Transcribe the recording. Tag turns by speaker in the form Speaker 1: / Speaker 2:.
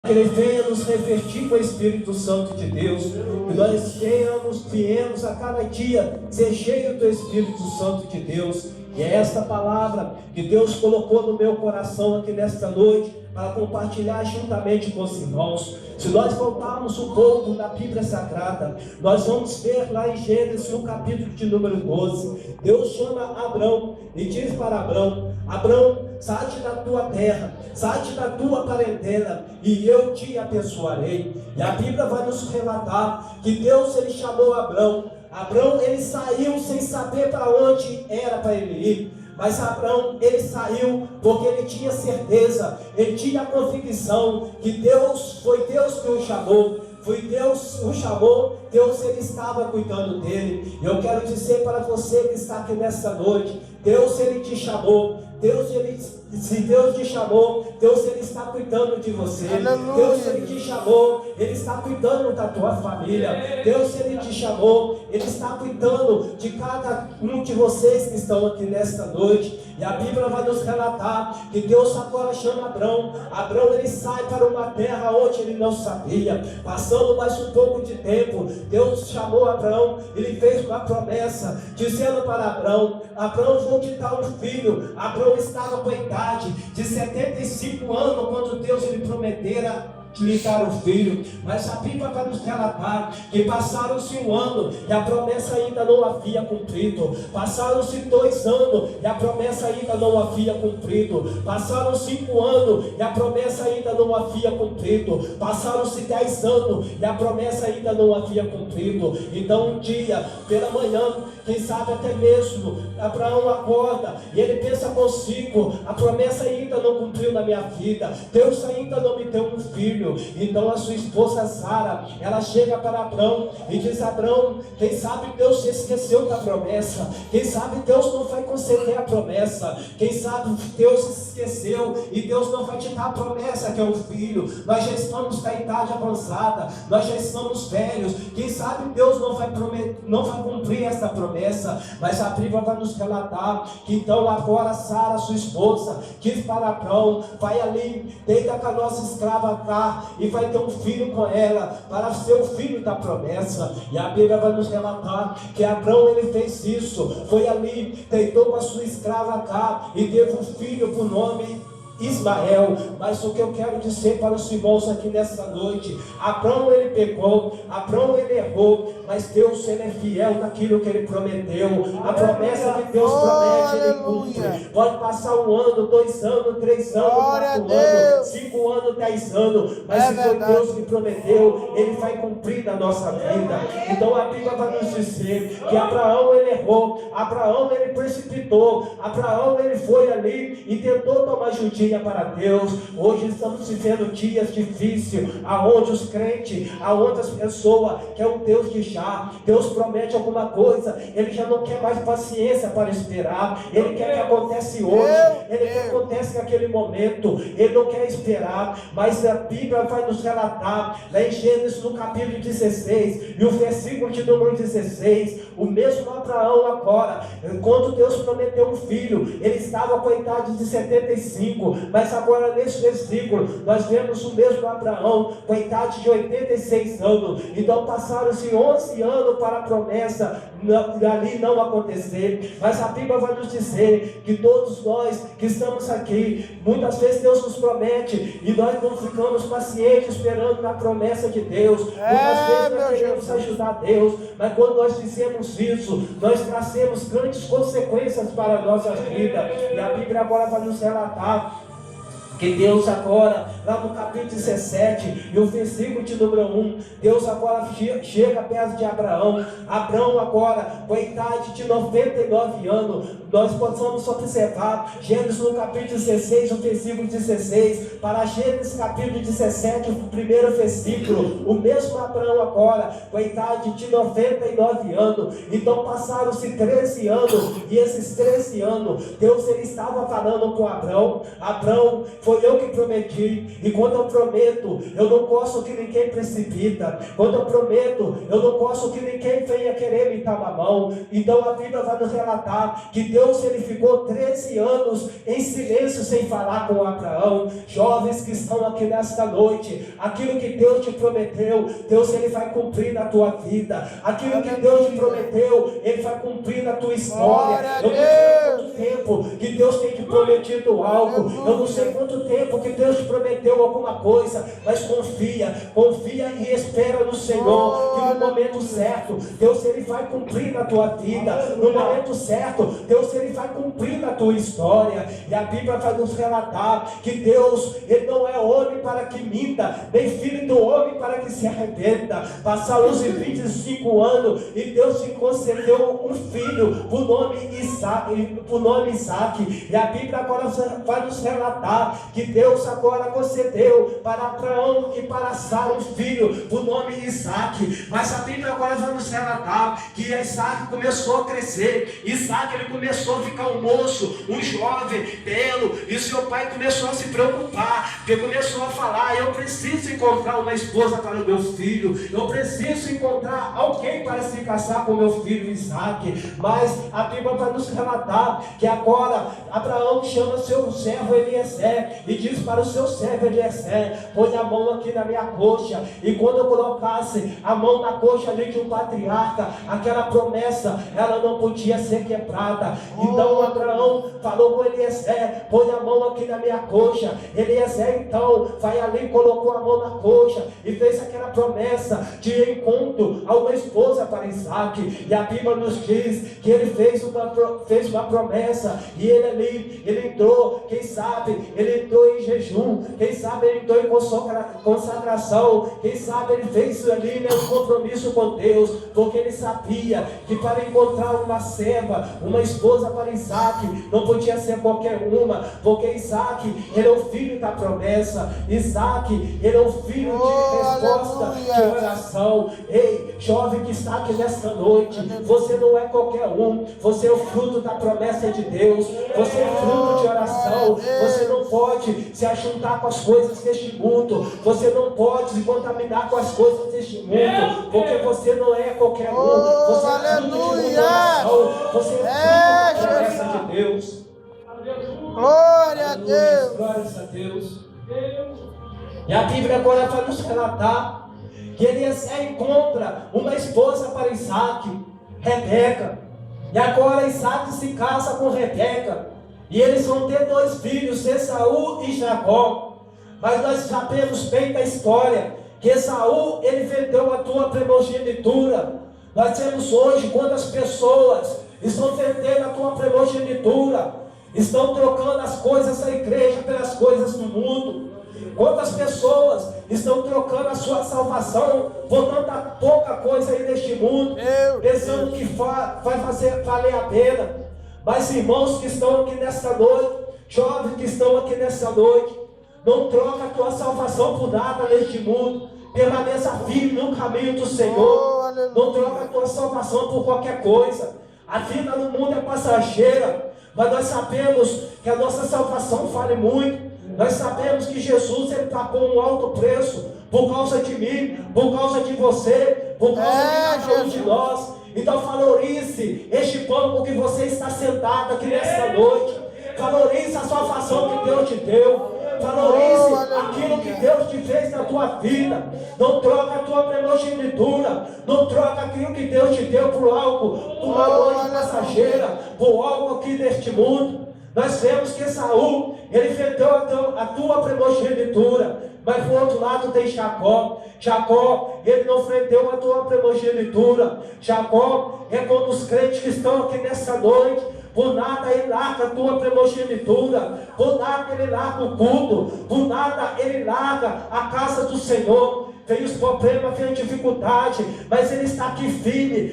Speaker 1: Que Ele venha nos revestir com o Espírito Santo de Deus. Que nós viemos a cada dia ser cheios do Espírito Santo de Deus. E é esta palavra que Deus colocou no meu coração aqui nesta noite, para compartilhar juntamente com os irmãos. Se nós voltarmos um pouco na Bíblia Sagrada, nós vamos ver lá em Gênesis, no capítulo de número 12, Deus chama Abrão e diz para Abrão: Abrão, sai da tua terra, sai da tua parentela, e eu te abençoarei. E a Bíblia vai nos relatar que Deus, ele chamou Abrão. Abrão, ele saiu sem saber para onde era para ele ir. Mas Abrão, ele saiu porque ele tinha certeza, ele tinha a convicção que foi Deus que o chamou. Foi Deus o chamou, Deus ele estava cuidando dele. Eu quero dizer para você que está aqui nessa noite, Deus ele te chamou. Se Deus te chamou, Deus ele está cuidando de você. Aleluia. Deus ele te chamou, ele está cuidando da tua família. Deus ele te chamou, ele está cuidando de cada um de vocês que estão aqui nesta noite. E a Bíblia vai nos relatar que Deus agora chama Abrão. Abrão ele sai para uma terra onde ele não sabia. Passando mais um pouco de tempo, Deus chamou Abrão. Ele fez uma promessa, dizendo para Abrão: Abrão, vou te dar um filho. Abrão estava com a idade de 75 anos quando Deus lhe prometera lhe dar um filho. Mas a Bíblia vai nos relatar que passaram-se um ano e a promessa ainda não havia cumprido. Passaram-se 2 anos e a promessa ainda não havia cumprido. Passaram 5 anos e a promessa ainda não havia cumprido. Passaram-se 10 anos e a promessa ainda não havia cumprido. Então um dia, pela manhã, quem sabe até mesmo, Abraão acorda e ele pensa consigo: a promessa ainda não cumpriu na minha vida, Deus ainda não me deu um filho. Então a sua esposa Sara, ela chega para Abrão e diz: Abrão, quem sabe Deus se esqueceu da promessa, quem sabe Deus não vai conceder a promessa, quem sabe Deus se esqueceu e Deus não vai te dar a promessa que é um filho. Nós já estamos com a idade avançada, nós já estamos velhos, quem sabe Deus não vai cumprir essa promessa. Mas a Bíblia vai nos relatar que então agora Sara, sua esposa, diz para Abrão: vai ali, deita com a nossa escrava cá e vai ter um filho com ela, para ser o filho da promessa. E a Bíblia vai nos relatar que Abrão ele fez isso, foi ali, deitou com a sua escrava cá e teve um filho por nome Ismael. Mas o que eu quero dizer para os irmãos aqui nessa noite: Abrão ele pecou, Abrão ele errou, mas Deus ele é fiel naquilo que ele prometeu. A promessa que Deus promete, ele cumpre. Pode passar 1 ano, 2 anos, 3 anos, 4 anos, 5 anos, 10 anos, mas se foi Deus que prometeu, ele vai cumprir na nossa vida. Então a Bíblia vai nos dizer que Abraão ele errou, Abraão ele precipitou, Abraão ele foi ali e tentou tomar judia para Deus. Hoje estamos vivendo dias difíceis, aonde os crentes, aonde as pessoas querem um Deus de já. Deus promete alguma coisa, ele já não quer mais paciência para esperar, ele quer que acontece hoje, ele quer que aconteça naquele momento, ele não quer esperar. Mas a Bíblia vai nos relatar lá em Gênesis no capítulo 16 e o versículo de número 16, o mesmo Abraão agora, quando Deus prometeu um filho, ele estava com a idade de 75, mas agora nesse versículo nós vemos o mesmo Abraão com a idade de 86 anos. Então passaram-se 11 anos para a promessa ali não acontecer. Mas a Bíblia vai nos dizer que todos nós que estamos aqui, muitas vezes Deus nos promete e nós não ficamos pacientes esperando na promessa de Deus. Muitas vezes nós queremos ajudar Deus, mas quando nós fizemos isso, nós trazemos grandes consequências para a nossa vida. E a Bíblia agora vai nos relatar que Deus agora, lá no capítulo 17, e o versículo de número 1, Deus agora chega perto de Abraão. Abraão agora, com a idade de 99 anos, nós possamos observar, Gênesis no capítulo 16, o versículo 16, para Gênesis capítulo 17, o primeiro versículo, o mesmo Abraão agora, com a idade de 99 anos, então passaram-se 13 anos, e esses 13 anos, Deus ele estava falando com Abraão. Abraão, foi eu que prometi. E quando eu prometo, eu não gosto que ninguém precipita. Quando eu prometo, eu não gosto que ninguém venha querer me dar uma mão. Então a Bíblia vai nos relatar que Deus, ele ficou 13 anos em silêncio sem falar com Abraão. Jovens que estão aqui nesta noite, aquilo que Deus te prometeu, Deus, ele vai cumprir na tua vida. Aquilo que Deus te prometeu, ele vai cumprir na tua história. Eu não sei quanto tempo que Deus tem te prometido algo. Eu não sei quanto tempo que Deus te prometeu alguma coisa, mas confia e espera no Senhor, que no momento certo, Deus, ele vai cumprir na tua vida. No momento certo, Deus, ele vai cumprir na tua história. E a Bíblia vai nos relatar que Deus, ele não é homem para que minta, nem filho do homem para que se arrependa. Passaram os 25 anos e Deus te concedeu um filho, por nome Isaac. E a Bíblia agora vai nos relatar que Deus agora concedeu para Abraão e para Sara um filho, por nome Isaac. Mas a Bíblia agora vai nos relatar que Isaac começou a crescer. Isaac, ele começou a ficar um moço, um jovem, belo, e seu pai começou a se preocupar, porque começou a falar: eu preciso encontrar uma esposa para o meu filho, eu preciso encontrar alguém para se casar com o meu filho Isaac. Mas a Bíblia vai nos relatar que agora Abraão chama seu servo Eliezer e diz para o seu servo Eliezer: põe a mão aqui na minha coxa. E quando eu colocasse a mão na coxa ali de um patriarca, aquela promessa, ela não podia ser quebrada. Então Abraão falou com Eliezer: põe a mão aqui na minha coxa. Eliezer então vai ali, colocou a mão na coxa e fez aquela promessa de encontro a uma esposa para Isaac. E a Bíblia nos diz que ele fez uma promessa, e ele entrou, quem sabe, ele entrou em jejum, quem sabe ele entrou em consagração, quem sabe ele fez ali um compromisso com Deus, porque ele sabia que para encontrar uma serva, uma esposa para Isaac, não podia ser qualquer uma, porque Isaac, ele é o filho da promessa. Isaac, ele é o filho de resposta, de oração. Ei, jovem que está aqui nesta noite, você não é qualquer um, você é o fruto da promessa de Deus, você é fruto de oração. Você não pode se ajuntar com as coisas deste mundo, você não pode se contaminar com as coisas deste mundo, porque você não é qualquer um, você é fruto de oração, você é fruto da promessa de Deus.
Speaker 2: Glória a Deus.
Speaker 1: Glórias a Deus. E a Bíblia agora vai nos relatar que Eliezer encontra uma esposa para Isaac, Rebeca. E agora Isaac se casa com Rebeca, e eles vão ter 2 filhos, Esaú e Jacó. Mas nós sabemos bem da história que Esaú, ele vendeu a tua primogenitura. Nós temos hoje quantas pessoas estão vendendo a tua primogenitura, estão trocando as coisas da igreja pelas coisas do mundo. Quantas pessoas estão trocando a sua salvação por tanta pouca coisa aí neste mundo, pensando que vai valer a pena. Mas irmãos que estão aqui nesta noite, jovens que estão aqui nesta noite, não troca a tua salvação por nada neste mundo. Permaneça firme no caminho do Senhor. Não troca a tua salvação por qualquer coisa. A vida no mundo é passageira, mas nós sabemos que a nossa salvação vale muito. Nós sabemos que Jesus, ele pagou um alto preço por causa de mim, por causa de você, por causa de cada um de nós. Então valorize este banco que você está sentado aqui nesta noite. Valorize a salvação que Deus te deu. Valorize aquilo que Deus te fez na tua vida. Não troca a tua primogenitura, não troca aquilo que Deus te deu por algo, uma noite passageira, por algo aqui neste mundo. Nós vemos que Esaú, ele vendeu a tua primogenitura, mas por outro lado tem Jacó. Jacó, ele não vendeu a tua primogenitura. Jacó é como os crentes que estão aqui nessa noite. Por nada ele larga a tua primogenitura, por nada ele larga o culto, por nada ele larga a casa do Senhor. Vem os problemas, vem a dificuldade, mas ele está aqui firme.